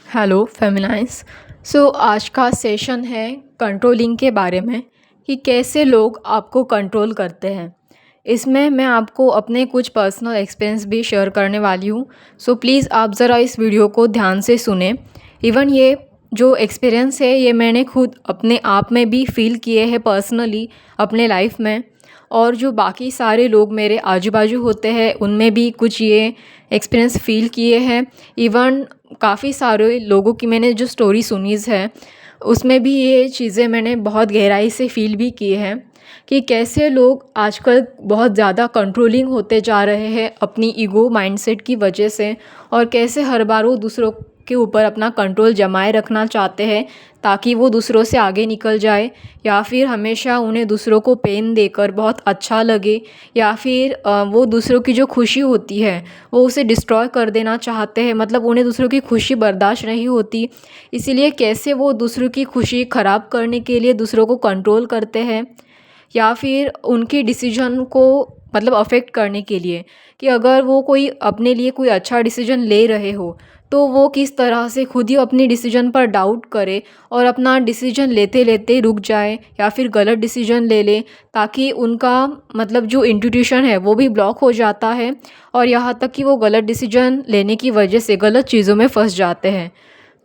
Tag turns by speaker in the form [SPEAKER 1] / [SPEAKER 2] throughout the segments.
[SPEAKER 1] Hello फेमिनाइज। आज का session है कंट्रोलिंग के बारे में कि कैसे लोग आपको कंट्रोल करते हैं। इसमें मैं आपको अपने कुछ पर्सनल एक्सपीरियंस भी शेयर करने वाली हूँ। प्लीज़ आप ज़रा इस वीडियो को ध्यान से सुने। इवन ये जो एक्सपीरियंस है ये मैंने खुद अपने आप में भी फील किए हैं पर्सनली अपने लाइफ में, और जो बाकी सारे लोग मेरे आजू बाजू होते हैं उनमें भी कुछ ये एक्सपीरियंस फील किए हैं। इवन काफ़ी सारे लोगों की मैंने जो स्टोरी सुनीज़ है उसमें भी ये चीज़ें मैंने बहुत गहराई से फील भी किए हैं कि कैसे लोग आजकल बहुत ज़्यादा कंट्रोलिंग होते जा रहे हैं अपनी ईगो माइंडसेट की वजह से, और कैसे हर बार वो दूसरों के ऊपर अपना कंट्रोल जमाए रखना चाहते हैं ताकि वो दूसरों से आगे निकल जाए, या फिर हमेशा उन्हें दूसरों को पेन देकर बहुत अच्छा लगे, या फिर वो दूसरों की जो खुशी होती है वो उसे डिस्ट्रॉय कर देना चाहते हैं। मतलब उन्हें दूसरों की खुशी बर्दाश्त नहीं होती, इसीलिए कैसे वो दूसरों की खुशी ख़राब करने के लिए दूसरों को कंट्रोल करते हैं, या फिर उनकी डिसीजन को मतलब अफेक्ट करने के लिए कि अगर वो कोई अपने लिए कोई अच्छा डिसीजन ले रहे हो तो वो किस तरह से खुद ही अपनी डिसीजन पर डाउट करे और अपना डिसीजन लेते लेते रुक जाए या फिर गलत डिसीजन ले ले, ताकि उनका मतलब जो इंट्यूशन है वो भी ब्लॉक हो जाता है, और यहाँ तक कि वो गलत डिसीजन लेने की वजह से गलत चीज़ों में फंस जाते हैं।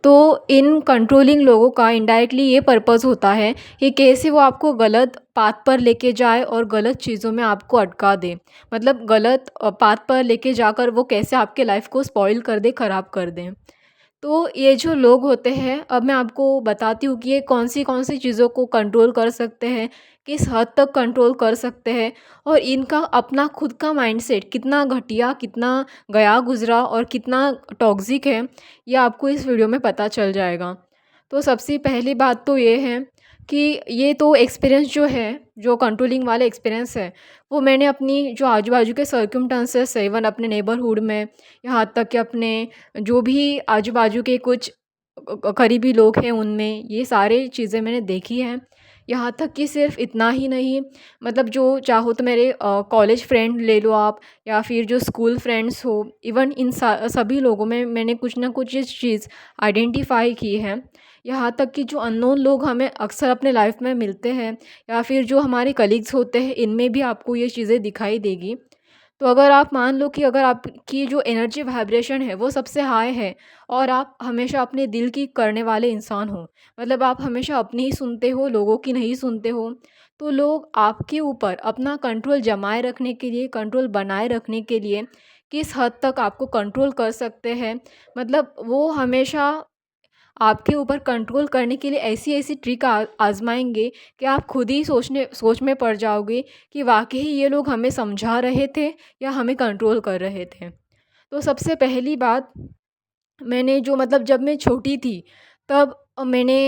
[SPEAKER 1] तो इन कंट्रोलिंग लोगों का इनडायरेक्टली ये पर्पस होता है कि कैसे वो आपको गलत पाथ पर लेके जाए और गलत चीज़ों में आपको अटका दे। मतलब गलत पाथ पर लेके जाकर वो कैसे आपके लाइफ को स्पॉइल कर दे, ख़राब कर दें। तो ये जो लोग होते हैं, अब मैं आपको बताती हूँ कि ये कौन सी चीज़ों को कंट्रोल कर सकते हैं, किस हद तक कंट्रोल कर सकते हैं, और इनका अपना खुद का माइंडसेट कितना घटिया, कितना गया गुज़रा और कितना टॉक्सिक है, ये आपको इस वीडियो में पता चल जाएगा। तो सबसे पहली बात तो ये है कि ये तो एक्सपीरियंस जो है, जो कंट्रोलिंग वाले एक्सपीरियंस है, वो मैंने अपनी जो आजू बाजू के सर्कमस्टांसेस है, इवन अपने नेबरहुड में, यहाँ तक कि अपने जो भी आजू बाजू के कुछ करीबी लोग हैं उनमें, ये सारे चीज़ें मैंने देखी हैं। यहाँ तक कि सिर्फ इतना ही नहीं, मतलब जो चाहो तो मेरे कॉलेज फ्रेंड ले लो आप, या फिर जो स्कूल फ्रेंड्स हो, इवन इन सभी लोगों में मैंने कुछ ना कुछ ये चीज़ आइडेंटिफाई की है। यहाँ तक कि जो अननोन लोग हमें अक्सर अपने लाइफ में मिलते हैं, या फिर जो हमारे कलीग्स होते हैं, इनमें भी आपको ये चीज़ें दिखाई देगी। तो अगर आप मान लो कि अगर आपकी जो एनर्जी वाइब्रेशन है वो सबसे हाई है, और आप हमेशा अपने दिल की करने वाले इंसान हो, मतलब आप हमेशा अपनी ही सुनते हो, लोगों की नहीं सुनते हो, तो लोग आपके ऊपर अपना कंट्रोल जमाए रखने के लिए, कंट्रोल बनाए रखने के लिए किस हद तक आपको कंट्रोल कर सकते हैं। मतलब वो हमेशा आपके ऊपर कंट्रोल करने के लिए ऐसी-ऐसी ट्रिक आज़माएँगे कि आप खुद ही सोच में पड़ जाओगे कि वाक़ई ये लोग हमें समझा रहे थे या हमें कंट्रोल कर रहे थे। तो सबसे पहली बात, मैंने जो मतलब जब मैं छोटी थी तब मैंने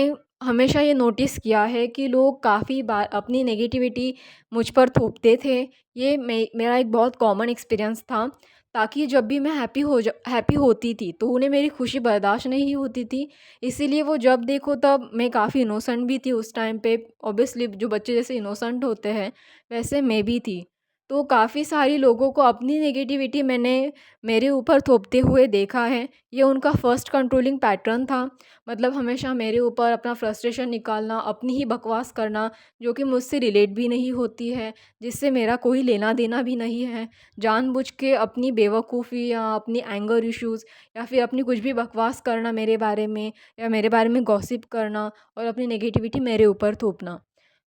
[SPEAKER 1] हमेशा ये नोटिस किया है कि लोग काफ़ी बार अपनी नेगेटिविटी मुझ पर थोपते थे। ये मेरा एक बहुत कॉमन एक्सपीरियंस था, ताकि जब भी मैं हैप्पी होती थी तो उन्हें मेरी खुशी बर्दाश्त नहीं होती थी। इसीलिए वो जब देखो तब, मैं काफ़ी इनोसेंट भी थी उस टाइम पे, ऑब्वियसली जो बच्चे जैसे इनोसेंट होते हैं वैसे मैं भी थी। तो काफ़ी सारी लोगों को अपनी नेगेटिविटी मैंने मेरे ऊपर थोपते हुए देखा है। ये उनका फर्स्ट कंट्रोलिंग पैटर्न था। मतलब हमेशा मेरे ऊपर अपना फ्रस्ट्रेशन निकालना, अपनी ही बकवास करना जो कि मुझसे रिलेट भी नहीं होती है, जिससे मेरा कोई लेना-देना भी नहीं है। जानबूझ के अपनी बेवकूफ़ी या अपनी एंगर इश्यूज़ या फिर अपनी कुछ भी बकवास करना मेरे बारे में, या मेरे बारे में गॉसिप करना और अपनी नेगेटिविटी मेरे ऊपर थोपना।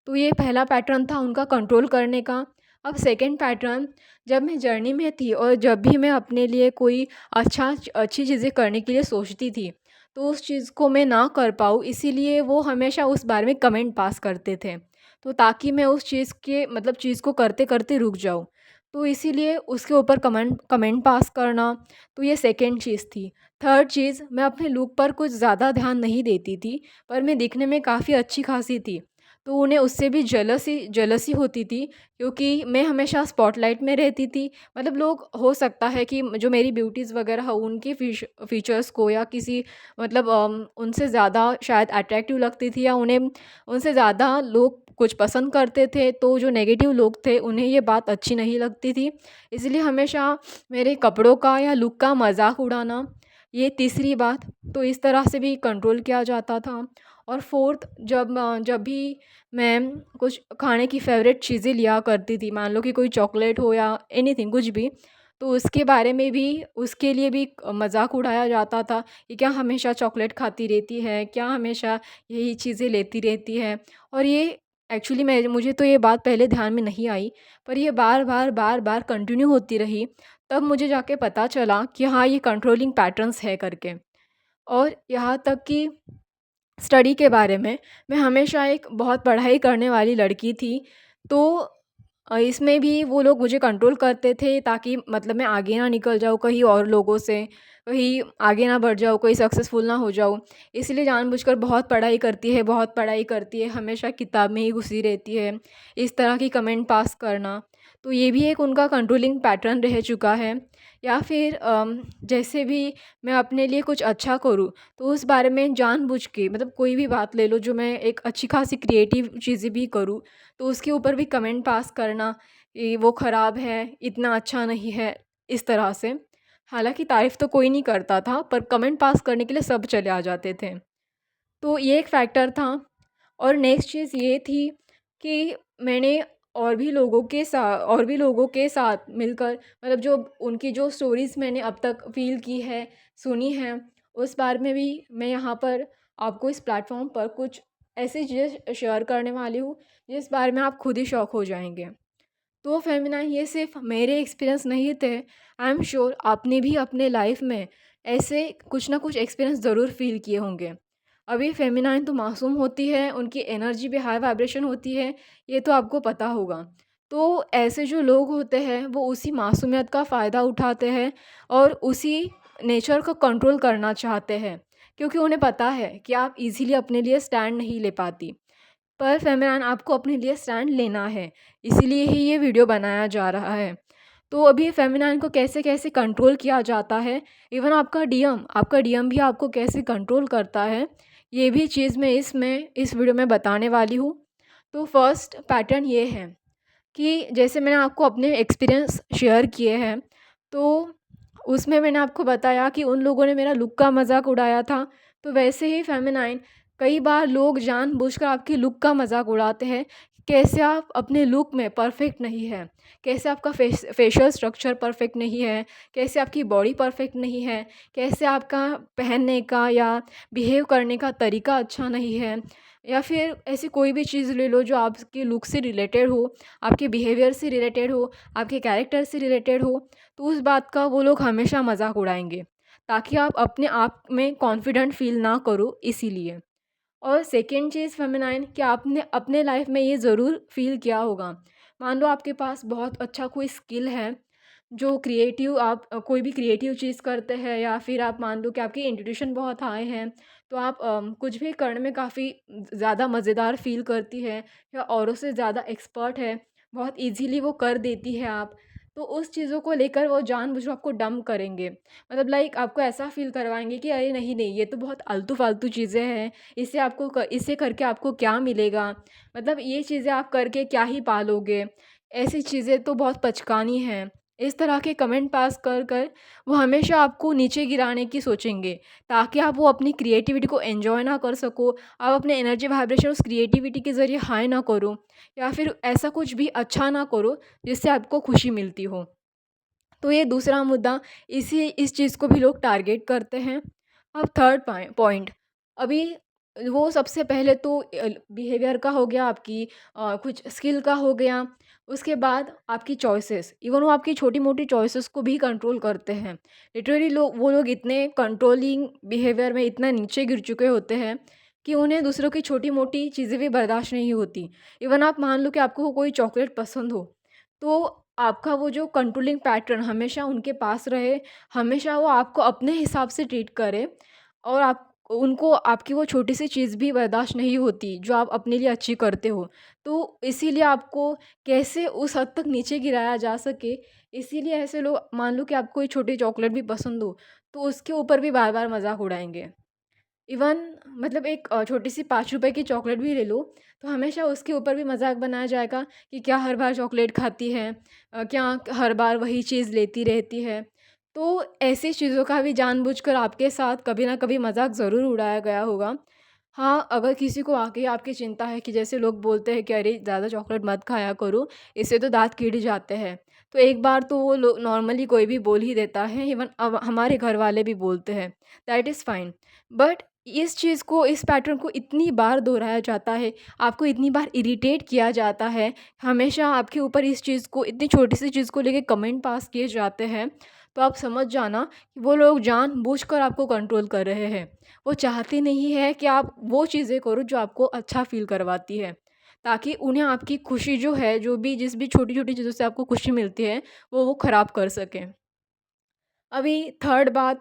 [SPEAKER 1] तो ये पहला पैटर्न था उनका कंट्रोल करने का। अब सेकंड पैटर्न, जब मैं जर्नी में थी और जब भी मैं अपने लिए कोई अच्छी चीज़ें करने के लिए सोचती थी, तो उस चीज़ को मैं ना कर पाऊँ, इसीलिए वो हमेशा उस बारे में कमेंट पास करते थे। तो ताकि मैं उस चीज़ के मतलब चीज़ को करते-करते रुक जाऊँ। तो इसीलिए उसके ऊपर कमेंट कमेंट पास करना, तो ये सेकंड चीज़ थी। थर्ड चीज़, मैं अपने लुक पर कुछ ज़्यादा ध्यान नहीं देती थी, पर मैं दिखने में काफ़ी अच्छी-खासी थी। तो उन्हें उससे भी जेलसी होती थी, क्योंकि मैं हमेशा स्पॉटलाइट में रहती थी। मतलब लोग, हो सकता है कि जो मेरी ब्यूटीज़ वगैरह हो उनके फीचर्स को या किसी मतलब उनसे ज़्यादा शायद अट्रैक्टिव लगती थी, या उन्हें उनसे ज़्यादा लोग कुछ पसंद करते थे, तो जो नेगेटिव लोग थे उन्हें ये बात अच्छी नहीं लगती थी। इसलिए हमेशा मेरे कपड़ों का या लुक का मज़ाक उड़ाना, ये तीसरी बात, तो इस तरह से भी कंट्रोल किया जाता था। और फोर्थ, जब भी मैं कुछ खाने की फ़ेवरेट चीज़ें लिया करती थी, मान लो कि कोई चॉकलेट हो या एनीथिंग कुछ भी, तो उसके बारे में भी, उसके लिए भी मज़ाक उड़ाया जाता था कि क्या हमेशा चॉकलेट खाती रहती है, क्या हमेशा यही चीज़ें लेती रहती है। और ये एक्चुअली मैं मुझे तो ये बात पहले ध्यान में नहीं आई, पर ये बार-बार कंटिन्यू होती रही, तब मुझे जाके पता चला कि हाँ, ये कंट्रोलिंग पैटर्न्स है करके। और यहाँ तक कि स्टडी के बारे में, मैं हमेशा एक बहुत पढ़ाई करने वाली लड़की थी, तो इसमें भी वो लोग मुझे कंट्रोल करते थे ताकि मतलब मैं आगे ना निकल जाऊँ कहीं और लोगों से, कहीं आगे ना बढ़ जाऊँ, कोई सक्सेसफुल ना हो जाऊँ। इसलिए जानबूझकर बहुत पढ़ाई करती है, बहुत पढ़ाई करती है, हमेशा किताब में ही घुसी रहती है, इस तरह की कमेंट पास करना। तो ये भी एक उनका कंट्रोलिंग पैटर्न रह चुका है। या फिर जैसे भी मैं अपने लिए कुछ अच्छा करूँ, तो उस बारे में जानबूझ के, मतलब कोई भी बात ले लो जो मैं एक अच्छी खासी क्रिएटिव चीज़ें भी करूँ, तो उसके ऊपर भी कमेंट पास करना कि वो ख़राब है, इतना अच्छा नहीं है, इस तरह से। हालाँकि तारीफ़ तो कोई नहीं करता था, पर कमेंट पास करने के लिए सब चले आ जाते थे। तो ये एक फैक्टर था। और नेक्स्ट चीज़ ये थी कि मैंने और भी लोगों के साथ मिलकर, मतलब जो उनकी जो स्टोरीज़ मैंने अब तक फ़ील की है, सुनी है, उस बारे में भी मैं यहाँ पर आपको इस प्लेटफ़ॉर्म पर कुछ ऐसी चीज़ें शेयर करने वाली हूँ, जिस बारे में आप खुद ही शॉक हो जाएँगे। तो फ़ेमिनाइन ये सिर्फ़ मेरे एक्सपीरियंस नहीं थे, आई एम श्योर आपने भी अपने लाइफ़ में ऐसे कुछ ना कुछ एक्सपीरियंस ज़रूर फ़ील किए होंगे। अभी फ़ेमिनाइन तो मासूम होती है, उनकी एनर्जी भी हाई वाइब्रेशन होती है, ये तो आपको पता होगा। तो ऐसे जो लोग होते हैं, वो उसी मासूमियत का फ़ायदा उठाते हैं और उसी नेचर को कंट्रोल करना चाहते हैं, क्योंकि उन्हें पता है कि आप ईज़िली अपने लिए स्टैंड नहीं ले पाती। पर फ़ेमिनाइन आपको अपने लिए स्टैंड लेना है, इसीलिए ही ये वीडियो बनाया जा रहा है। तो अभी फ़ेमिनाइन को कैसे-कैसे कंट्रोल किया जाता है, इवन आपका डीएम भी आपको कैसे कंट्रोल करता है, ये भी चीज़ मैं इस वीडियो में बताने वाली हूँ। तो फर्स्ट पैटर्न ये है कि जैसे मैंने आपको अपने एक्सपीरियंस शेयर किए हैं, तो उसमें मैंने आपको बताया कि उन लोगों ने मेरा लुक का मज़ाक उड़ाया था, तो वैसे ही फ़ेमिनाइन कई बार लोग जानबूझकर आपके लुक का मज़ाक उड़ाते हैं। कैसे आप अपने लुक में परफ़ेक्ट नहीं हैं, कैसे आपका फेशियल स्ट्रक्चर परफ़ेक्ट नहीं है, कैसे आपकी बॉडी परफ़ेक्ट नहीं है, कैसे आपका पहनने का या बिहेव करने का तरीका अच्छा नहीं है, या फिर ऐसी कोई भी चीज़ ले लो जो आपके लुक से रिलेटेड हो, आपके बिहेवियर से रिलेटेड हो, आपके कैरेक्टर से रिलेटेड हो, तो उस बात का वो लोग हमेशा मज़ाक उड़ाएँगे, ताकि आप अपने आप में कॉन्फिडेंट फ़ील ना करो इसीलिए। और सेकंड चीज़ फ़ेमिनाइन कि आपने अपने लाइफ़ में ये ज़रूर फ़ील किया होगा। मान लो आपके पास बहुत अच्छा कोई स्किल है, जो क्रिएटिव आप कोई भी क्रिएटिव चीज़ करते हैं, या फिर आप मान लो कि आपकी इंट्यूशन बहुत हाई है, तो आप कुछ भी करने में काफ़ी ज़्यादा मज़ेदार फ़ील करती है, या औरों से ज़्यादा एक्सपर्ट है, बहुत ईज़िली वो कर देती है आप। तो उस चीज़ों को लेकर वो जानबूझकर आपको डंप करेंगे। मतलब लाइक आपको ऐसा फ़ील करवाएँगे कि अरे नहीं-नहीं, ये तो बहुत आलतू-फालतू चीज़ें हैं, इसे करके आपको क्या मिलेगा? मतलब ये चीज़ें आप करके क्या ही पालोगे? ऐसी चीज़ें तो बहुत पचकानी हैं। इस तरह के कमेंट पास कर कर वो हमेशा आपको नीचे गिराने की सोचेंगे, ताकि आप वो अपनी क्रिएटिविटी को एन्जॉय ना कर सको, आप अपने एनर्जी वाइब्रेशन उस क्रिएटिविटी के ज़रिए हाई ना करो, या फिर ऐसा कुछ भी अच्छा ना करो जिससे आपको खुशी मिलती हो। तो ये दूसरा मुद्दा, इस चीज़ को भी लोग टारगेट करते हैं। अब थर्ड पॉइंट, अभी वो सबसे पहले तो बिहेवियर का हो गया, आपकी कुछ स्किल का हो गया, उसके बाद आपकी चॉइसेस, इवन वो आपकी छोटी-मोटी चॉइसेस को भी कंट्रोल करते हैं। लिटरली वो लोग इतने कंट्रोलिंग बिहेवियर में इतना नीचे गिर चुके होते हैं कि उन्हें दूसरों की छोटी-मोटी चीज़ें भी बर्दाश्त नहीं होती। इवन आप मान लो कि आपको कोई चॉकलेट पसंद हो, तो आपका वो जो कंट्रोलिंग पैटर्न हमेशा उनके पास रहे, हमेशा वो आपको अपने हिसाब से ट्रीट करे, और आप उनको आपकी वो छोटी-सी चीज़ भी बर्दाश्त नहीं होती, जो आप अपने लिए अच्छी करते हो। तो इसीलिए आपको कैसे उस हद तक नीचे गिराया जा सके, इसीलिए ऐसे लोग, मान लो कि आपको कोई छोटी चॉकलेट भी पसंद हो, तो उसके ऊपर भी बार-बार मज़ाक उड़ाएँगे। इवन मतलब एक छोटी-सी ₹5 की चॉकलेट भी ले लो, तो हमेशा उसके ऊपर भी मज़ाक बनाया जाएगा कि क्या हर बार चॉकलेट खाती है? क्या हर बार वही चीज़ लेती रहती है? तो ऐसी चीज़ों का भी जानबूझकर आपके साथ कभी न कभी मज़ाक ज़रूर उड़ाया गया होगा। हाँ, अगर किसी को वाक़ई आपकी चिंता है कि जैसे लोग बोलते हैं कि अरे ज़्यादा चॉकलेट मत खाया करो, इससे तो दाँत किड़ जाते हैं। तो एक बार तो वो लोग नॉर्मली कोई भी बोल ही देता है, इवन अब हमारे घर वाले भी बोलते हैं, दैट इज़ फाइन। बट इस चीज़ को, इस पैटर्न को इतनी बार दोहराया जाता है, आपको इतनी बार इरिटेट किया जाता है, हमेशा आपके ऊपर इस चीज़ को, इतनी छोटी-सी चीज़ को लेके कमेंट पास किए जाते हैं, तो आप समझ जाना कि वो लोग जानबूझकर आपको कंट्रोल कर रहे हैं। वो चाहते नहीं है कि आप वो चीज़ें करो जो आपको अच्छा फ़ील करवाती है, ताकि उन्हें आपकी खुशी जो है, जो भी जिस भी छोटी-छोटी चीज़ों से आपको खुशी मिलती है, वो ख़राब कर सकें। अभी थर्ड बात,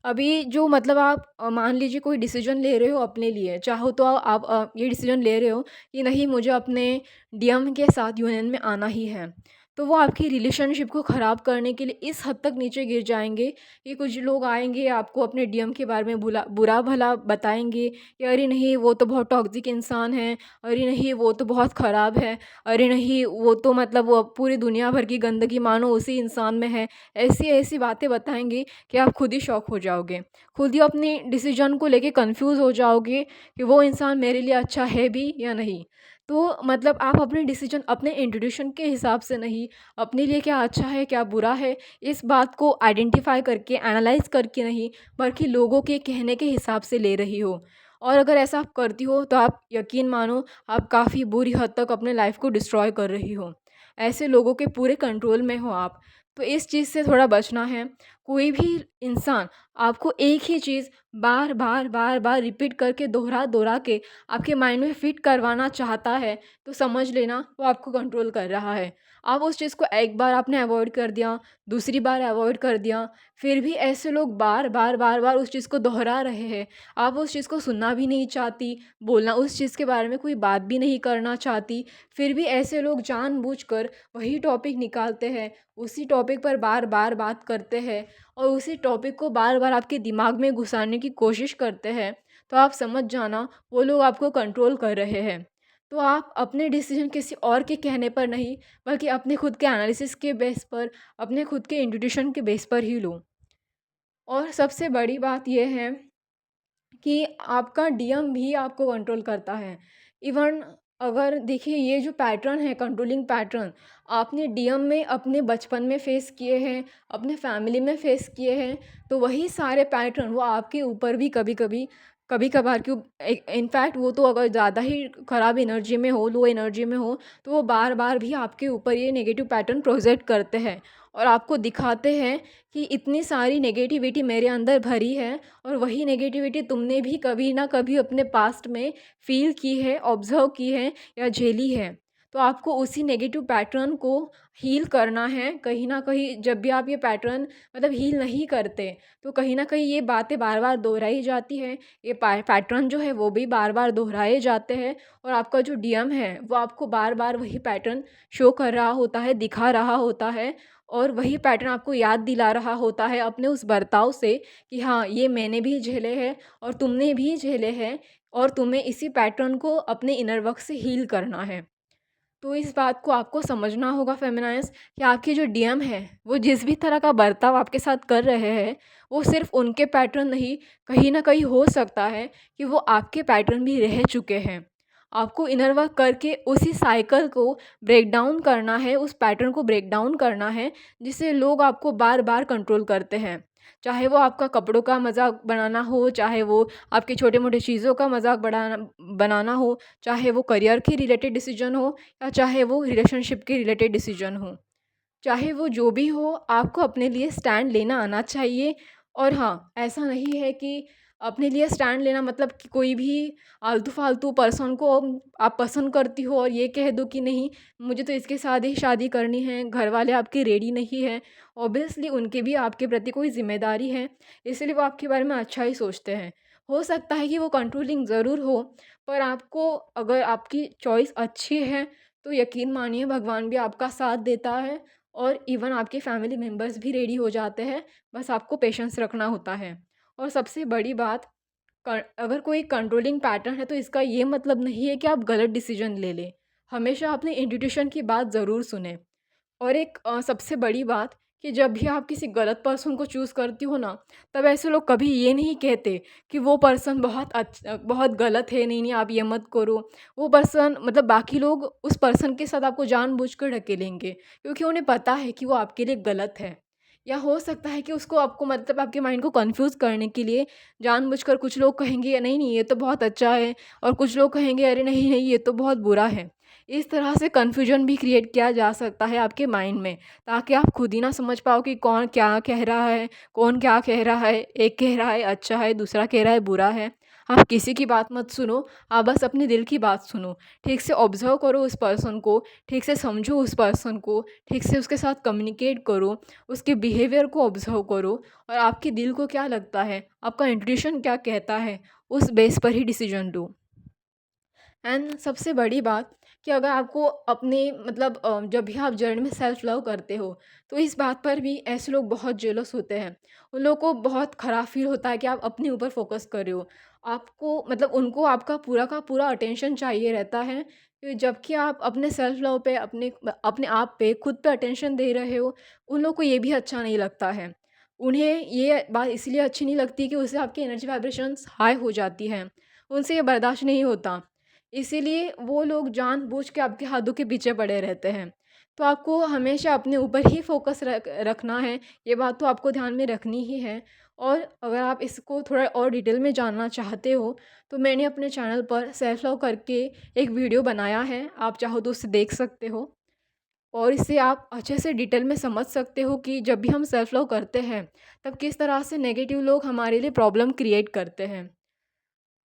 [SPEAKER 1] अभी जो मतलब आप मान लीजिए कोई डिसीजन ले रहे हो अपने लिए, चाहो तो आप ये डिसीजन ले रहे हो कि नहीं, मुझे अपने डीएम के साथ यूनियन में आना ही है। तो वो आपकी रिलेशनशिप को ख़राब करने के लिए इस हद तक नीचे गिर जाएँगे कि कुछ लोग आएँगे, आपको अपने डीएम के बारे में बुरा-भला बताएँगे कि अरे नहीं, वो तो बहुत टॉक्सिक इंसान है, अरे नहीं, वो तो बहुत ख़राब है, अरे नहीं, वो तो मतलब वो पूरी दुनिया भर की गंदगी मानो उसी इंसान में है। ऐसी-ऐसी बातें बताएँगे कि आप खुद ही शॉक हो जाओगे। खुद ही अपने डिसीज़न को लेके कन्फ्यूज़ हो जाओगे कि वो इंसान मेरे लिए अच्छा है भी या नहीं। तो मतलब आप अपने डिसीज़न अपने इंट्यूशन के हिसाब से नहीं, अपने लिए क्या अच्छा है, क्या बुरा है, इस बात को आइडेंटिफ़ाई करके, एनालाइज़ करके नहीं, बल्कि लोगों के कहने के हिसाब से ले रही हो। और अगर ऐसा आप करती हो, तो आप यकीन मानो, आप काफ़ी बुरी हद तक अपने लाइफ़ को डिस्ट्रॉय कर रही हो। ऐसे लोगों के पूरे कंट्रोल में हो आप। तो इस चीज़ से थोड़ा बचना है। कोई भी इंसान आपको एक ही चीज़ बार-बार, बार-बार रिपीट करके दोहरा-दोहरा के आपके माइंड में फिट करवाना चाहता है, तो समझ लेना वो आपको कंट्रोल कर रहा है। आप उस चीज़ को एक बार आपने अवॉइड कर दिया, दूसरी बार अवॉइड कर दिया, फिर भी ऐसे लोग बार-बार, बार-बार उस चीज़ को दोहरा रहे हैं। आप उस चीज़ को सुनना भी नहीं चाहती, बोलना उस चीज़ के बारे में कोई बात भी नहीं करना चाहती, फिर भी ऐसे लोग जानबूझकर वही टॉपिक निकालते हैं, उसी टॉपिक पर बार-बार बात करते हैं और उसी टॉपिक को बार-बार आपके दिमाग में घुसाने की कोशिश करते हैं, तो आप समझ जाना वो लोग आपको कंट्रोल कर रहे हैं। तो आप अपने डिसीज़न किसी और के कहने पर नहीं, बल्कि अपने खुद के एनालिसिस के बेस पर, अपने खुद के इंट्यूशन के बेस पर ही लो। और सबसे बड़ी बात ये है कि आपका डीएम भी आपको कंट्रोल करता है। इवन अगर देखिए, ये जो पैटर्न है, कंट्रोलिंग पैटर्न, आपने डीएम में अपने बचपन में फेस किए हैं, अपने फैमिली में फेस किए हैं, तो वही सारे पैटर्न वो आपके ऊपर भी कभी-कभी, कभी-कभार क्यों, इनफैक्ट वो तो अगर ज़्यादा ही खराब एनर्जी में हो, लो एनर्जी में हो, तो वो बार-बार भी आपके ऊपर ये नेगेटिव पैटर्न प्रोजेक्ट करते हैं और आपको दिखाते हैं कि इतनी सारी नेगेटिविटी मेरे अंदर भरी है और वही नेगेटिविटी तुमने भी कभी ना कभी अपने पास्ट में फ़ील की है, ऑब्ज़र्व की है या झेली है। तो आपको उसी नेगेटिव पैटर्न को हील करना है। कहीं न कहीं जब भी आप ये पैटर्न मतलब हील नहीं करते, तो कहीं न कहीं ये बातें बार-बार दोहराई जाती हैं। ये पैटर्न जो है वो भी बार-बार दोहराए जाते हैं और आपका जो डीएम है, वो आपको बार-बार वही पैटर्न शो कर रहा होता है, दिखा रहा होता है और वही पैटर्न आपको याद दिला रहा होता है अपने उस बर्ताव से कि हाँ, ये मैंने भी झेले हैं और तुमने भी झेले हैं और तुम्हें इसी पैटर्न को अपने इनर वर्क से हील करना है। तो इस बात को आपको समझना होगा फेमिनाइज़, कि आपके जो डीएम हैं, वो जिस भी तरह का बर्ताव आपके साथ कर रहे हैं, वो सिर्फ़ उनके पैटर्न नहीं, कहीं न कहीं हो सकता है कि वो आपके पैटर्न भी रह चुके हैं। आपको इनर वर्क करके उसी साइकिल को ब्रेक डाउन करना है, उस पैटर्न को ब्रेक डाउन करना है, जिससे लोग आपको बार-बार कंट्रोल करते हैं। चाहे वो आपका कपड़ों का मज़ाक बनाना हो, चाहे वो आपकी छोटे-मोटे चीज़ों का मज़ाक बढ़ाना बनाना हो, चाहे वो करियर के रिलेटेड डिसीजन हो या चाहे वो रिलेशनशिप के रिलेटेड डिसीजन हो। चाहे वो जो भी हो, आपको अपने लिए स्टैंड लेना आना चाहिए। और हाँ, ऐसा नहीं है कि अपने लिए स्टैंड लेना मतलब कि कोई भी आलतू-फालतू पर्सन को आप पसंद करती हो और ये कह दो कि नहीं, मुझे तो इसके साथ ही शादी करनी है, घर वाले आपके रेडी नहीं हैं। ऑब्वियसली उनकी भी आपके प्रति कोई ज़िम्मेदारी है, इसलिए वो आपके बारे में अच्छा ही सोचते हैं। हो सकता है कि वो कंट्रोलिंग ज़रूर हो, पर आपको, अगर आपकी चॉइस अच्छी है, तो यकीन मानिए भगवान भी आपका साथ देता है और इवन आपके फैमिली मेंबर्स भी रेडी हो जाते हैं, बस आपको पेशेंस रखना होता है। और सबसे बड़ी बात, अगर कोई कंट्रोलिंग पैटर्न है, तो इसका ये मतलब नहीं है कि आप गलत डिसीजन ले लें। हमेशा अपने इंट्यूशन की बात ज़रूर सुनें। और एक सबसे बड़ी बात कि जब भी आप किसी गलत पर्सन को चूज़ करती हो ना, तब ऐसे लोग कभी ये नहीं कहते कि वो पर्सन बहुत गलत है, नहीं, नहीं आप ये मत करो। वो पर्सन मतलब बाकी लोग उस पर्सन के साथ आपको जानबूझकर ढकेलेंगे, क्योंकि उन्हें पता है कि वो आपके लिए गलत है। या हो सकता है कि उसको आपको मतलब आपके माइंड को कन्फ्यूज़ करने के लिए जानबूझकर कुछ लोग कहेंगे, नहीं, नहीं ये तो बहुत अच्छा है, और कुछ लोग कहेंगे, अरे नहीं, नहीं ये तो बहुत बुरा है। इस तरह से कन्फ्यूजन भी क्रिएट किया जा सकता है आपके माइंड में, ताकि आप खुद ही ना समझ पाओ कि कौन क्या कह रहा है, कौन क्या कह रहा है। एक कह रहा है अच्छा है, दूसरा कह रहा है बुरा है। आप किसी की बात मत सुनो, आप बस अपने दिल की बात सुनो। ठीक से ऑब्ज़र्व करो उस पर्सन को, ठीक से समझो उस पर्सन को, ठीक से उसके साथ कम्युनिकेट करो, उसके बिहेवियर को ऑब्ज़र्व करो, और आपके दिल को क्या लगता है, आपका इंट्यूशन क्या कहता है, उस बेस पर ही डिसीजन लो। एंड सबसे बड़ी बात कि अगर आपको अपने मतलब जब भी आप जर्नी में सेल्फ लव करते हो, तो इस बात पर भी ऐसे लोग बहुत जेलस होते हैं। उन लोगों को बहुत ख़राब फ़ील होता है कि आप अपने ऊपर फ़ोकस कर रहे हो। आपको मतलब उनको आपका पूरा का पूरा अटेंशन चाहिए रहता है, जबकि आप अपने सेल्फ लव पे अपने अपने आप पे खुद पे अटेंशन दे रहे हो, उन लोगों को ये भी अच्छा नहीं लगता है। उन्हें ये बात इसलिए अच्छी नहीं लगती कि उससे आपकी एनर्जी वाइब्रेशंस हाई हो जाती हैं। उनसे ये बर्दाश्त नहीं होता। इसीलिए वो लोग जानबूझ के आपके हाथों के पीछे पड़े रहते हैं। तो आपको हमेशा अपने ऊपर ही फ़ोकस रखना है, ये बात तो आपको ध्यान में रखनी ही है। और अगर आप इसको थोड़ा और डिटेल में जानना चाहते हो, तो मैंने अपने चैनल पर सेल्फ लव करके एक वीडियो बनाया है, आप चाहो तो उसे देख सकते हो। और इससे आप अच्छे से डिटेल में समझ सकते हो कि जब भी हम सेल्फ लव करते हैं, तब किस तरह से नेगेटिव लोग हमारे लिए प्रॉब्लम क्रिएट करते हैं।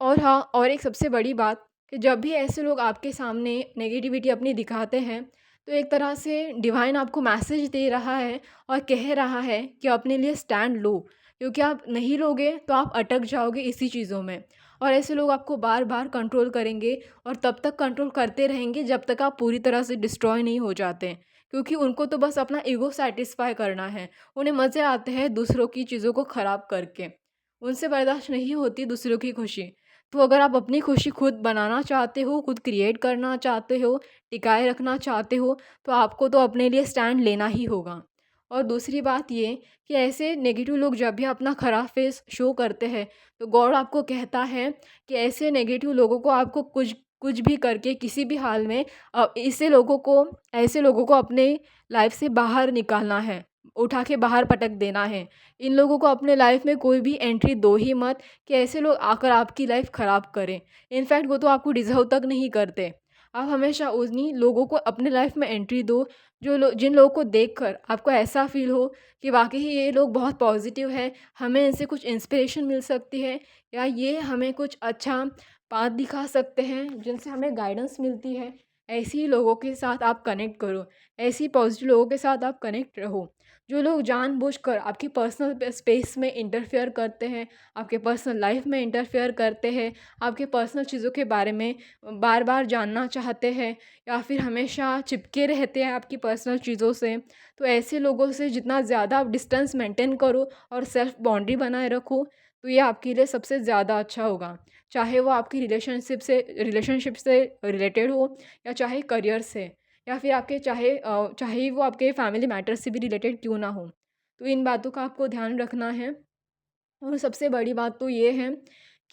[SPEAKER 1] और हाँ, और एक सबसे बड़ी बात कि जब भी ऐसे लोग आपके सामने नेगेटिविटी अपनी दिखाते हैं, तो एक तरह से डिवाइन आपको मैसेज दे रहा है और कह रहा है कि अपने लिए स्टैंड लो, क्योंकि आप नहीं लोगे तो आप अटक जाओगे इसी चीज़ों में। और ऐसे लोग आपको बार बार कंट्रोल करेंगे, और तब तक कंट्रोल करते रहेंगे जब तक आप पूरी तरह से डिस्ट्रॉय नहीं हो जाते, क्योंकि उनको तो बस अपना ईगो सेटिस्फाई करना है। उन्हें मज़े आते हैं दूसरों की चीज़ों को ख़राब करके, उनसे बर्दाश्त नहीं होती दूसरों की खुशी। तो अगर आप अपनी खुशी खुद बनाना चाहते हो, खुद क्रिएट करना चाहते हो, टिकाए रखना चाहते हो, तो आपको तो अपने लिए स्टैंड लेना ही होगा। और दूसरी बात ये कि ऐसे नेगेटिव लोग जब भी अपना खराब फेस शो करते हैं, तो गॉड आपको कहता है कि ऐसे नेगेटिव लोगों को आपको कुछ कुछ भी करके किसी भी हाल में ऐसे लोगों को अपने लाइफ से बाहर निकालना है, उठा के बाहर पटक देना है। इन लोगों को अपने लाइफ में कोई भी एंट्री दो ही मत, कि ऐसे लोग आकर आपकी लाइफ ख़राब करें। इनफैक्ट वो तो आपको डिज़र्व तक नहीं करते। आप हमेशा उन्हीं लोगों को अपने लाइफ में एंट्री दो, जिन लोगों को देखकर आपको ऐसा फ़ील हो कि वाक़ई ही ये लोग बहुत पॉज़िटिव हैं, हमें इनसे कुछ इंस्पिरेशन मिल सकती है, या ये हमें कुछ अच्छा पाथ दिखा सकते हैं, जिनसे हमें गाइडेंस मिलती है। ऐसे ही लोगों के साथ आप कनेक्ट करो, ऐसी पॉज़िटिव लोगों के साथ आप कनेक्ट रहो। जो लोग जानबूझकर आपकी पर्सनल स्पेस में इंटरफेयर करते हैं, आपके पर्सनल लाइफ में इंटरफेयर करते हैं, आपके पर्सनल चीज़ों के बारे में बार बार जानना चाहते हैं, या फिर हमेशा चिपके रहते हैं आपकी पर्सनल चीज़ों से, तो ऐसे लोगों से जितना ज़्यादा आप डिस्टेंस मेंटेन करो और सेल्फ बाउंड्री बनाए रखो, तो ये आपके लिए सबसे ज़्यादा अच्छा होगा। चाहे वो आपकी रिलेशनशिप से रिलेटेड हो, या चाहे करियर से, या फिर चाहे वो आपके फैमिली मैटर से भी रिलेटेड क्यों ना हो। तो इन बातों का आपको ध्यान रखना है। और सबसे बड़ी बात तो ये है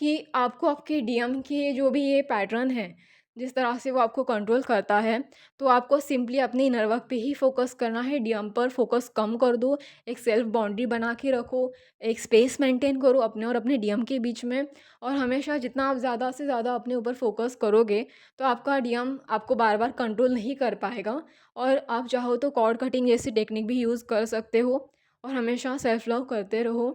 [SPEAKER 1] कि आपको आपके डीएम के जो भी ये पैटर्न है, जिस तरह से वो आपको कंट्रोल करता है, तो आपको सिंपली अपने इनर वर्क पे ही फ़ोकस करना है, डीएम पर फ़ोकस कम कर दो, एक सेल्फ बाउंड्री बना के रखो, एक स्पेस मेंटेन करो अपने और अपने डीएम के बीच में। और हमेशा जितना आप ज़्यादा से ज़्यादा अपने ऊपर फ़ोकस करोगे, तो आपका डीएम आपको बार-बार कंट्रोल नहीं कर पाएगा, और आप चाहो तो कॉर्ड कटिंग जैसी टेक्निक भी यूज़ कर सकते हो। और हमेशा सेल्फ लव करते रहो,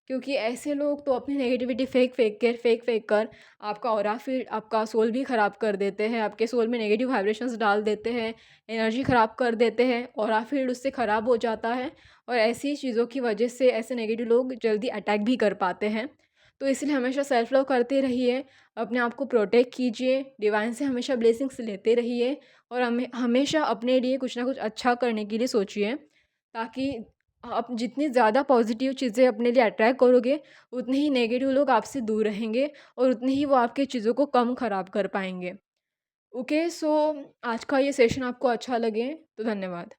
[SPEAKER 1] क्योंकि ऐसे लोग तो अपनी नेगेटिविटी फेंक कर आपका ऑरा फील्ड, आपका सोल भी ख़राब कर देते हैं, आपके सोल में नेगेटिव वाइब्रेशंस डाल देते हैं, एनर्जी ख़राब कर देते हैं, ऑरा फील्ड उससे ख़राब हो जाता है। और ऐसी चीज़ों की वजह से ऐसे नेगेटिव लोग जल्दी अटैक भी कर पाते हैं। तो इसलिए हमेशा सेल्फ लव करते रहिए, अपने आप को प्रोटेक्ट कीजिए, डिवाइन से हमेशा ब्लेसिंग्स लेते रहिए, और हमेशा अपने लिए कुछ ना कुछ अच्छा करने के लिए सोचिए, ताकि आप जितनी ज़्यादा पॉजिटिव चीज़ें अपने लिए अट्रैक्ट करोगे, उतने ही नेगेटिव लोग आपसे दूर रहेंगे, और उतनी ही वो आपकी चीज़ों को कम ख़राब कर पाएँगे। ओके, सो आज का ये सेशन आपको अच्छा लगे तो धन्यवाद।